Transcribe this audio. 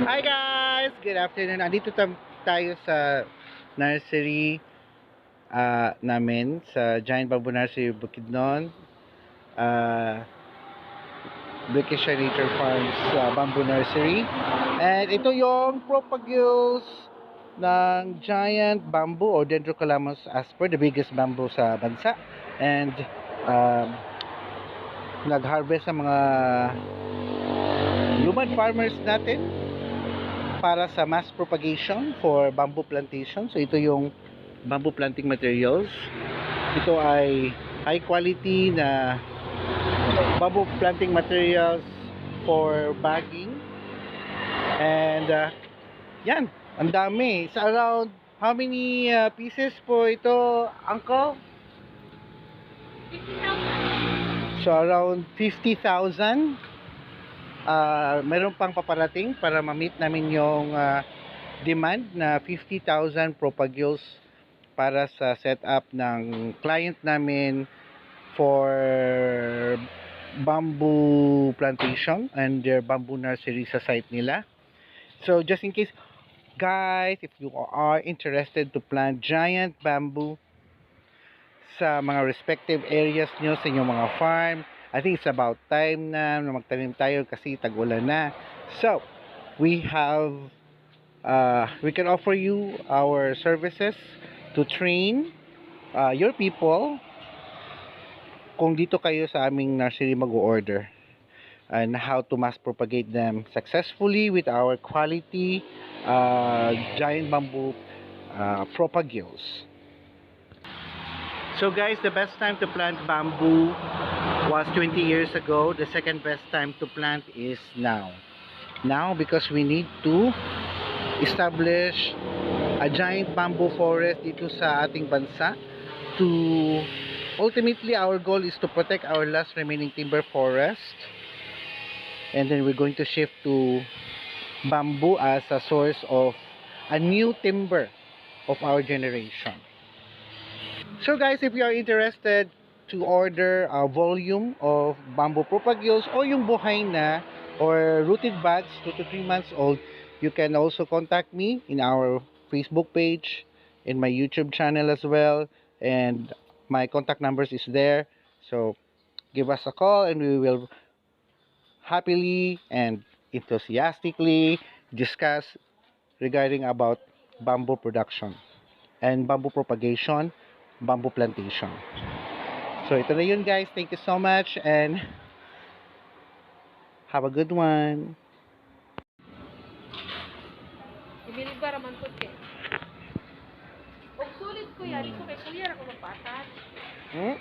Hi guys! Good afternoon. Andito tayo sa nursery namin sa Giant Bamboo Nursery Bukidnon. Blackisha Nature Farms Bamboo Nursery. And ito yung propagules ng Giant Bamboo or Dendrocalamus asper, the biggest bamboo sa bansa. And nag-harvest sa mga lumad farmers natin para sa mass propagation for bamboo plantation. So ito yung bamboo planting materials. Ito ay high quality na bamboo planting materials for bagging. And yan, ang dami. It's around how many pieces po ito, Uncle? 50,000. So around 50,000. Meron pang paparating para ma-meet namin yung demand na 50,000 propagules para sa setup ng client namin for bamboo plantation and their bamboo nursery sa site nila. So just in case guys, if you are interested to plant giant bamboo sa mga respective areas nyo sa inyong mga farm, I think it's about time na magtanim tayo kasi tag-ulan na. So, we can offer you our services to train your people kung dito kayo sa aming nursery mag-order and how to mass propagate them successfully with our quality giant bamboo propagules. So guys, the best time to plant bamboo was 20 years ago. The second best time to plant is now. Now, because we need to establish a giant bamboo forest dito sa ating bansa. To ultimately, our goal is to protect our last remaining timber forest. And then we're going to shift to bamboo as a source of a new timber of our generation. So guys, if you are interested to order a volume of bamboo propagules o yung buhay na or rooted buds 2 to 3 months old, you can also contact me in our Facebook page, in my YouTube channel as well, and my contact numbers is there. So give us a call and we will happily and enthusiastically discuss regarding about bamboo production and bamboo propagation, bamboo plantation. So ito na yun guys. Thank you so much and have a good one. Ibilib ba raman po ke? Og sulit ko yan, ito kay kuya ako magpatat. Hmm?